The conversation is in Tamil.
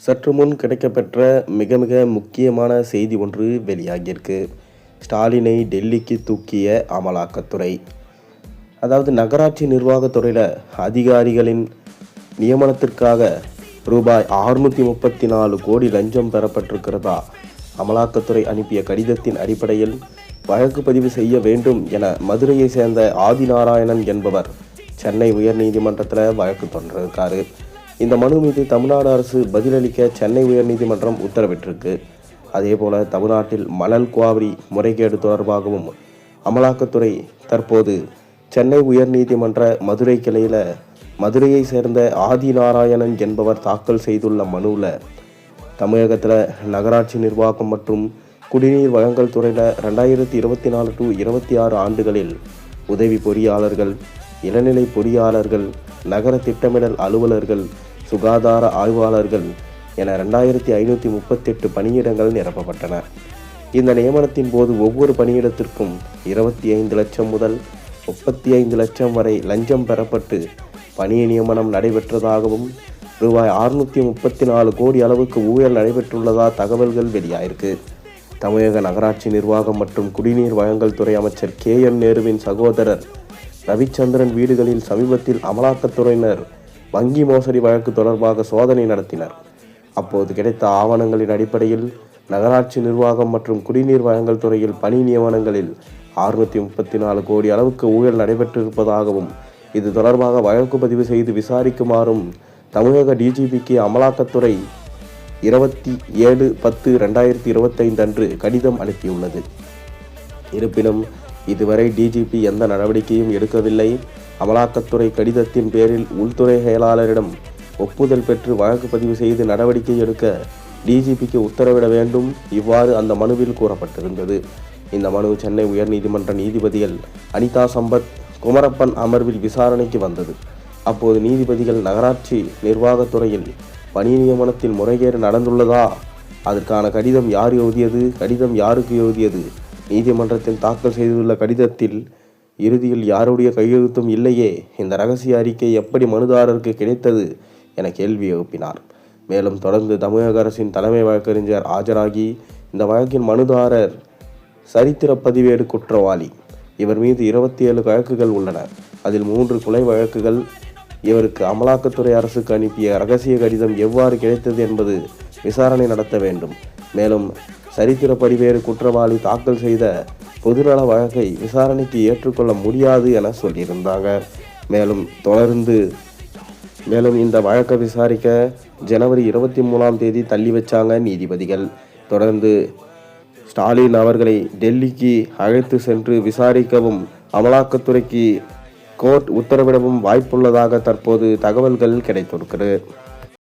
சற்று முன் கிடைக்கப்பெற்ற மிக மிக முக்கியமான செய்தி ஒன்று வெளியாகியிருக்கு. ஸ்டாலினை டெல்லிக்கு தூக்கிய அமலாக்கத்துறை. அதாவது நகராட்சி நிர்வாகத்துறையில் அதிகாரிகளின் நியமனத்திற்காக ரூபாய் 634 கோடி லஞ்சம் பெறப்பட்டிருக்கிறதா அமலாக்கத்துறை அனுப்பிய கடிதத்தின் அடிப்படையில் வழக்கு பதிவு செய்ய வேண்டும் என மதுரையை சேர்ந்த ஆதிநாராயணன் என்பவர் சென்னை உயர்நீதிமன்றத்தில் வழக்கு தொடர்ந்திருக்காரு. இந்த மனு மீது தமிழ்நாடு அரசு பதிலளிக்க சென்னை உயர்நீதிமன்றம் உத்தரவிட்டிருக்கு. அதேபோல தமிழ்நாட்டில் மணல் குவாரி முறைகேடு தொடர்பாகவும் அமலாக்கத்துறை தற்போது சென்னை உயர்நீதிமன்ற மதுரை கிளையில் மதுரையை சேர்ந்த ஆதிநாராயணன் என்பவர் தாக்கல் செய்துள்ள மனுவில் தமிழகத்தில் நகராட்சி நிர்வாகம் மற்றும் குடிநீர் வழங்கல் துறையில் 2024 to 26 ஆண்டுகளில் உதவி பொறியாளர்கள், இளநிலை பொறியாளர்கள், நகர திட்டமிடல் அலுவலர்கள், சுகாதார ஆய்வாளர்கள் என 2538 பணியிடங்கள் நிரப்பப்பட்டன. இந்த நியமனத்தின் போது ஒவ்வொரு பணியிடத்திற்கும் 25 லட்சம் முதல் 35 லட்சம் வரை லஞ்சம் பெறப்பட்டு பணி நியமனம் நடைபெற்றதாகவும் ரூபாய் 634 கோடி அளவுக்கு ஊழல் நடைபெற்றுள்ளதா தகவல்கள் வெளியாயிருக்கு. தமிழக நகராட்சி நிர்வாகம் மற்றும் குடிநீர் வழங்கல் துறை அமைச்சர் KN நேருவின் சகோதரர் ரவிச்சந்திரன் வீடுகளில் சமீபத்தில் அமலாக்கத்துறையினர் வங்கி மோசடி வழக்கு தொடர்பாக சோதனை நடத்தினர். அப்போது கிடைத்த ஆவணங்களின் அடிப்படையில் நகராட்சி நிர்வாகம் மற்றும் குடிநீர் வழங்கல் துறையில் பணி நியமனங்களில் 634 கோடி அளவுக்கு ஊழல் நடைபெற்றிருப்பதாகவும் இது தொடர்பாக வழக்கு பதிவு செய்து விசாரிக்குமாறும் தமிழக DGPக்கு அமலாக்கத்துறை 27/10/2025 அன்று கடிதம் அனுப்பியுள்ளது. இருப்பினும் இதுவரை DGP எந்த நடவடிக்கையும் எடுக்கவில்லை. அமலாக்கத்துறை கடிதத்தின் பேரில் உள்துறை செயலாளரிடம் ஒப்புதல் பெற்று வழக்கு பதிவு செய்து நடவடிக்கை எடுக்க DGPக்கு உத்தரவிட வேண்டும். இவ்வாறு அந்த மனுவில் கூறப்பட்டிருந்தது. இந்த மனு சென்னை உயர்நீதிமன்ற நீதிபதிகள் அனிதா சம்பத், குமரப்பன் அமர்வில் விசாரணைக்கு வந்தது. அப்போது நீதிபதிகள் நகராட்சி நிர்வாகத்துறையில் பணி நியமனத்தில் முறைகேடு நடந்துள்ளதா, அதற்கான கடிதம் யார் எழுதியது, கடிதம் யாருக்கு எழுதியது, நீதிமன்றத்தில் தாக்கல் செய்துள்ள கடிதத்தில் இறுதியில் யாருடைய கையெழுத்தும் இல்லையே, இந்த ரகசிய அறிக்கை எப்படி மனுதாரருக்கு கிடைத்தது என கேள்வி எழுப்பினார். மேலும் தொடர்ந்து தமிழக அரசின் தலைமை வழக்கறிஞர் ஆஜராகி இந்த வழக்கின் மனுதாரர் சரித்திர பதிவேடு குற்றவாளி, இவர் மீது 27 வழக்குகள் உள்ளன. அதில் 3 கொலை வழக்குகள். இவருக்கு அமலாக்கத்துறை அரசுக்கு அனுப்பிய ரகசிய கடிதம் எவ்வாறு கிடைத்தது என்பது விசாரணை நடத்த வேண்டும். மேலும் சரித்திர பதிவேடு குற்றவாளி தாக்கல் செய்த பொதுநல வழக்கை விசாரணைக்கு ஏற்றுக்கொள்ள முடியாது என சொல்லியிருந்தாங்க. மேலும் இந்த வழக்கை விசாரிக்க ஜனவரி 23ஆம் தேதி தள்ளி வச்சாங்க நீதிபதிகள். தொடர்ந்து ஸ்டாலின் அவர்களை டெல்லிக்கு அழைத்து சென்று விசாரிக்கவும் அமலாக்கத்துறைக்கு கோர்ட் உத்தரவிடவும் வாய்ப்புள்ளதாக தற்போது தகவல்கள் கிடைத்திருக்கிறது.